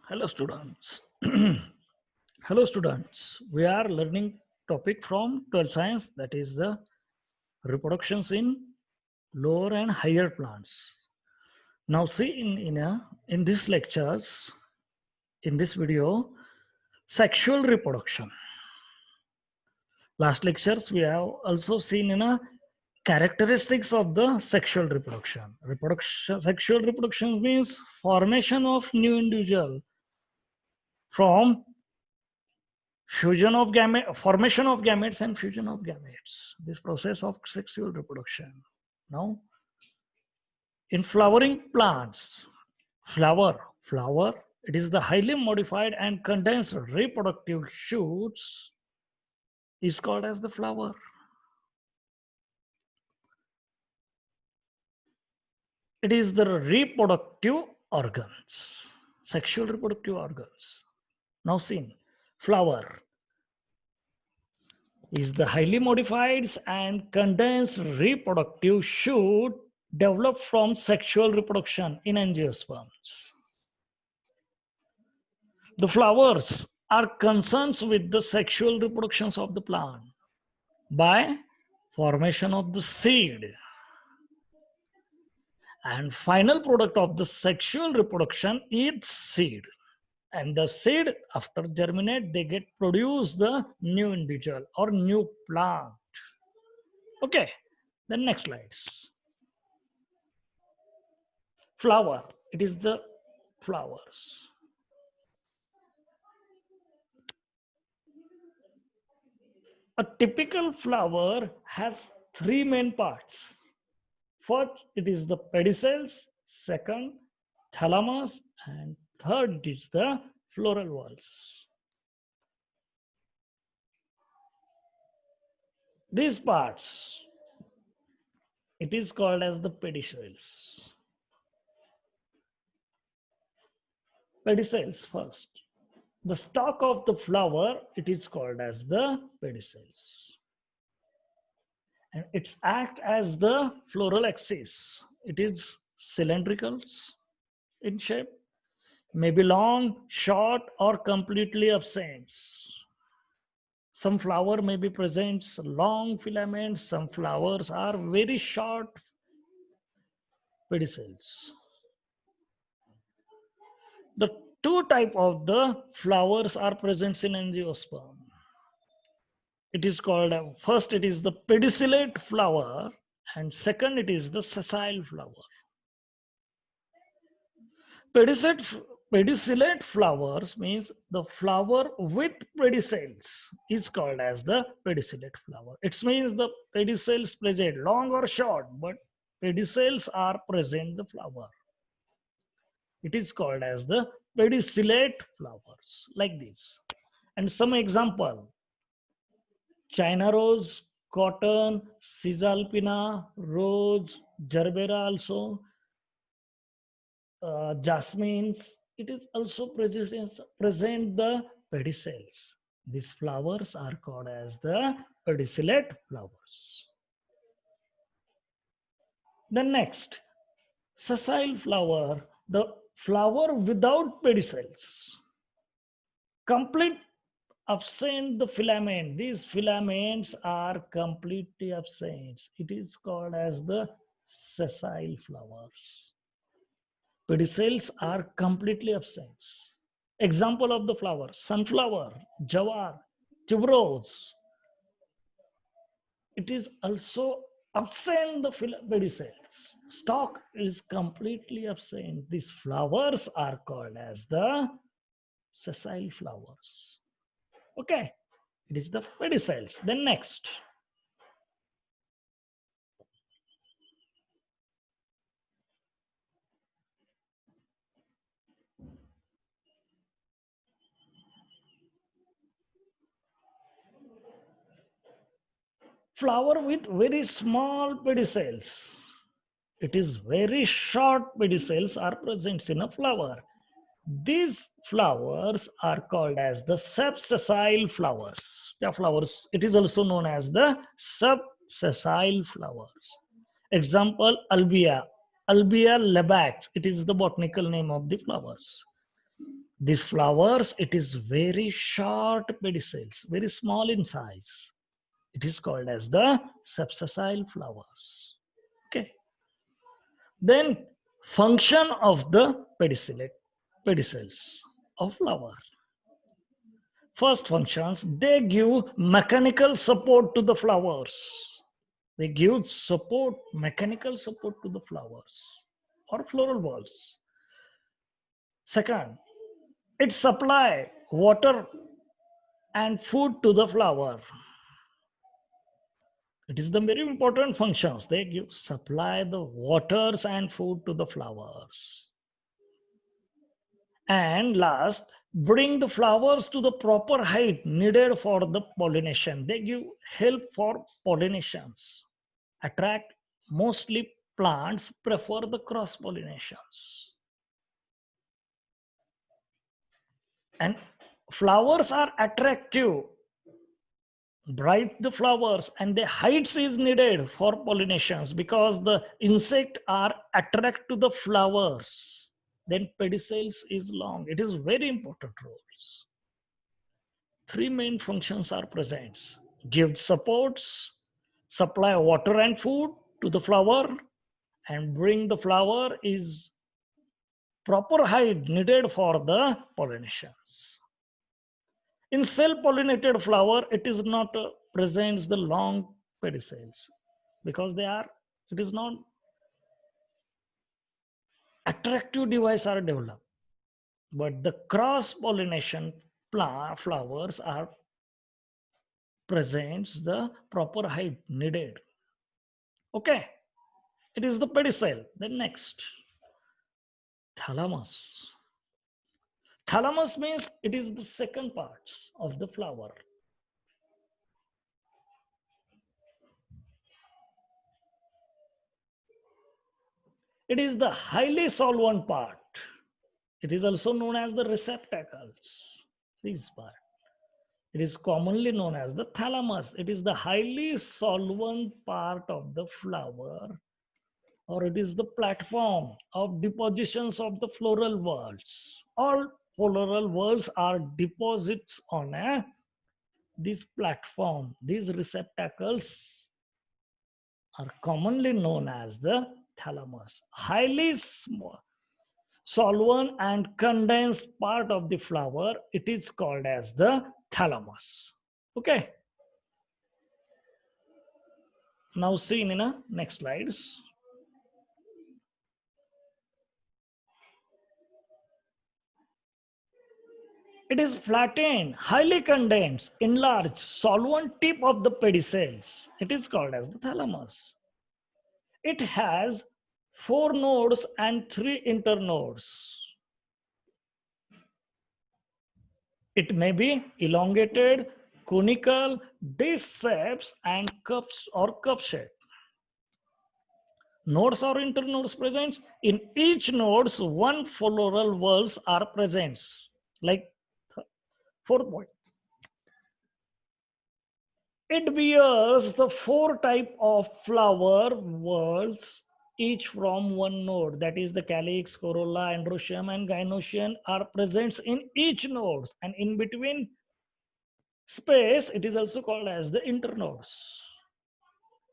Hello students. Hello students. We are learning topic from 12th science, that is the reproductions in lower and higher plants. Now see in this lectures, in this video, sexual reproduction. Last lectures we have also seen in a characteristics of the sexual reproduction. Sexual reproduction means formation of new individual from formation of gametes and fusion of gametes. This process of sexual reproduction. Now, in flowering plants, flower, it is the highly modified and condensed reproductive shoots is called as the flower. It is the reproductive organs, sexual reproductive organs. Now, seen flower is the highly modified and condensed reproductive shoot developed from sexual reproduction in angiosperms. The flowers are concerned with the sexual reproductions of the plant by formation of the seed. And final product of the sexual reproduction is seed. And the seed, after germinate, they get produce the new individual or new plant. Okay, the next slides. Flower, it is the flowers. A typical flower has three main parts. First, it is the pedicels, second, thalamus, and third is the floral walls. These parts, it is called as the pedicels. Pedicels first. The stalk of the flower, it is called as the pedicels. And it's act as the floral axis. It is cylindrical in shape, may be long, short, or completely absent. Some flower may be presents long filaments, some flowers are very short pedicels. The two type of the flowers are present in angiosperm. It is called, first it is the pedicellate flower and second it is the sessile flower. Pedicellate flowers means the flower with pedicels is called as the pedicellate flower. It means the pedicels present long or short, but pedicels are present in the flower. It is called as the pedicellate flowers, like this. And some example, China rose, cotton, Cisalpina, rose, gerbera also, jasmines. It is also present the pedicels. These flowers are called as the pedicellate flowers. The next, sessile flower, the flower without pedicels. Complete absent the filament. These filaments are completely absent. It is called as the sessile flowers. Pedicels are completely absent. Example of the flower: sunflower, jawar, tuberose. It is also absent the pedicels. Stalk is completely absent. These flowers are called as the sessile flowers. Okay, it is the pedicels. Then next, flower with very small pedicels. It is very short pedicels are present in a flower. These flowers are called as the subsessile flowers. The flowers, it is also known as the subsessile flowers. Example, albia. Albia labax. It is the botanical name of the flowers. These flowers, it is very short pedicels, very small in size. It is called as the subsessile flowers. Okay. Then function of the pedicels of flower. First functions, they give mechanical support to the flowers. They give support, mechanical support to the flowers or floral walls. Second, it supply water and food to the flower. It is the very important functions. They give supply the waters and food to the flowers. And last, bring the flowers to the proper height needed for the pollination. They give help for pollinations. Attract, mostly plants prefer the cross pollinations. And flowers are attractive, bright the flowers, and the heights is needed for pollinations because the insect are attract to the flowers. Then pedicels is long. It is very important roles. Three main functions are present: give supports, supply water and food to the flower, and bring the flower is proper height needed for the pollinations. In self-pollinated flower, it is not presents the long pedicels because they are, it is not attractive device are developed. But the cross-pollination flowers are presents the proper height needed. Okay, it is the pedicel. Then next, thalamus. Thalamus means it is the second part of the flower. It is the highly solvent part. It is also known as the receptacles. This part. It is commonly known as the thalamus. It is the highly solvent part of the flower, or it is the platform of depositions of the floral whorls. All floral whorls are deposits on this platform. These receptacles are commonly known as the thalamus. Highly small, solvent and condensed part of the flower, it is called as the thalamus. Okay. Now seen in a next slides. It is flattened, highly condensed, enlarged, solvent tip of the pedicels. It is called as the thalamus. It has 4 nodes and 3 internodes. It may be elongated, conical, disc shapes, and cups or cup shape. Nodes or internodes present. In each nodes, one floral whorls are present. Like fourth point. It bears the 4 type of flower whorls, each from one node. That is the calyx, corolla, androecium, and gynoecium are present in each node. And in between space, it is also called as the internodes.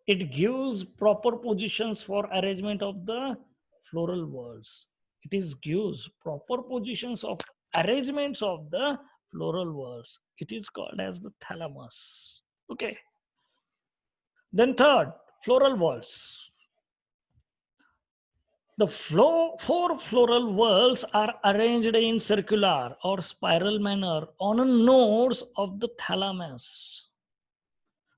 It gives proper positions for arrangement of the floral whorls. It is gives proper positions of arrangements of the floral whorls. It is called as the thalamus. Okay. Then third, floral whorls. The 4 floral whorls are arranged in circular or spiral manner on the nodes of the thalamus.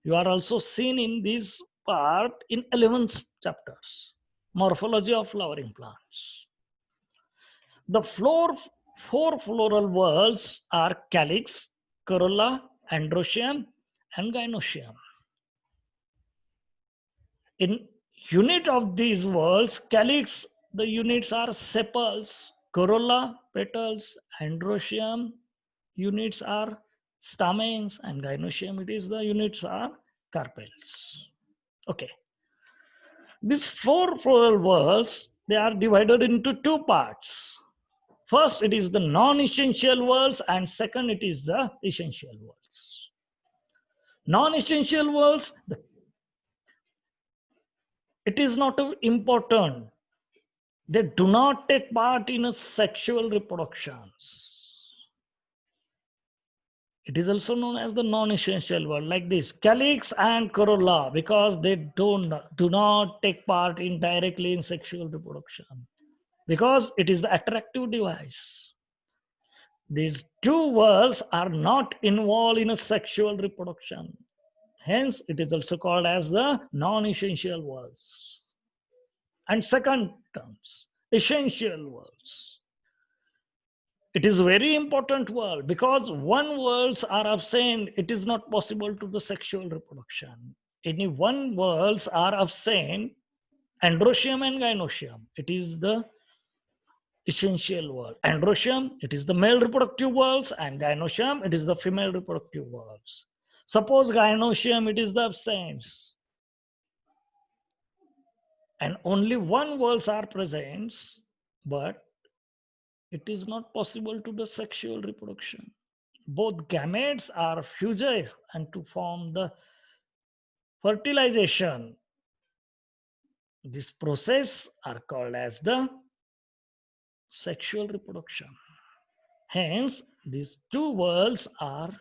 You are also seen in this part in 11th chapters, morphology of flowering plants. The 4 floral whorls are calyx, corolla, androecium, and gynoecium. In unit of these whorls, calyx, the units are sepals, corolla, petals, androecium, units are stamens, and gynoecium, it is the units are carpels. Okay. These 4 floral whorls, they are divided into 2 parts. First, it is the non-essential words, and second, it is the essential words. Non-essential words, it is not important. They do not take part in a sexual reproductions. It is also known as the non-essential word, like this calyx and corolla, because they do not take part in directly in sexual reproduction, because it is the attractive device. These two words are not involved in a sexual reproduction. Hence, it is also called as the non-essential words. And second terms, essential words. It is very important word, because one words are absent, it is not possible to the sexual reproduction. Any one words are absent, androecium and gynoecium, it is the essential word. Androecium, it is the male reproductive words, and gynoecium, it is the female reproductive words. Suppose gynoecium, it is the absence, and only one words are present, but it is not possible to the sexual reproduction. Both gametes are fused and to form the fertilization. This process are called as the sexual reproduction. Hence, these two words are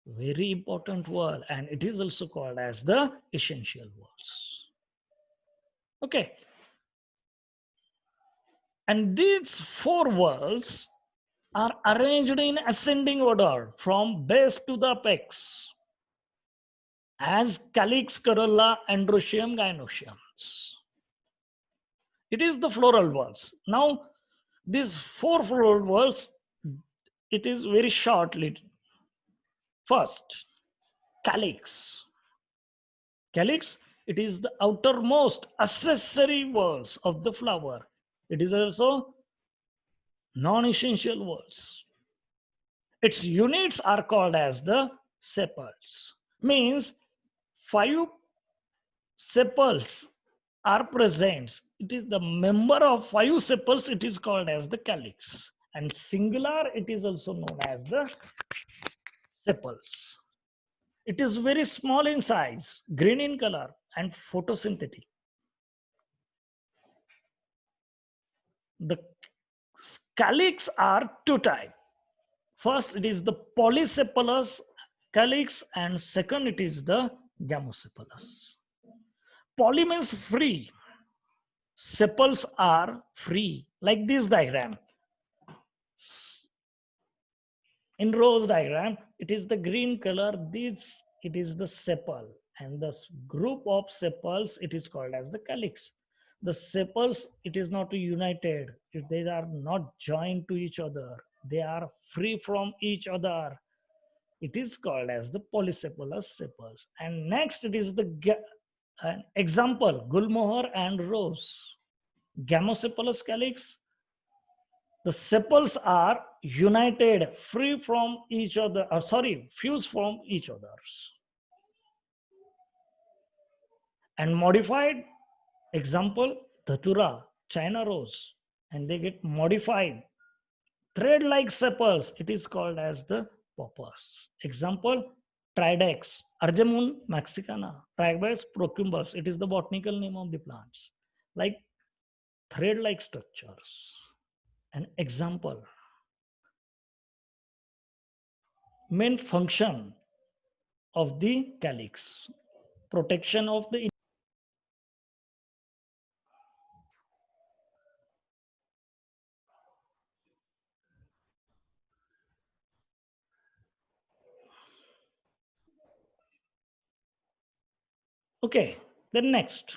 very important word, and it is also called as the essential words. Okay. And these four words are arranged in ascending order from base to the apex as calyx, corolla, androecium, gynoecium. It is the floral words. Now, these four floral words, it is very shortly. First, calyx. Calyx, it is the outermost accessory walls of the flower. It is also non-essential walls. Its units are called as the sepals. Means 5 sepals are present. It is the member of 5 sepals, it is called as the calyx. And singular, it is also known as the sepals. It is very small in size, green in color, and photosynthetic. The calyx are two types. First, it is the polysepalous calyx, and second, it is the gamosepalous. Poly means free. Sepals are free, like this diagram. In rose diagram, it is the green color. This it is the sepal, and the group of sepals, it is called as the calyx. The sepals, it is not united. They are not joined to each other. They are free from each other. It is called as the polysepalous sepals. And next, it is the an example, gulmohar and rose. Gamosepalous calyx, the sepals are united, free from each other, fused from each others. And modified, example, Dhatura, China rose, and they get modified. Thread-like sepals, it is called as the poppers. Example, Tridex, Argemum mexicana, Tribes procumbus, it is the botanical name of the plants. Like thread-like structures. An example, main function of the calyx, protection of the. Okay, then next,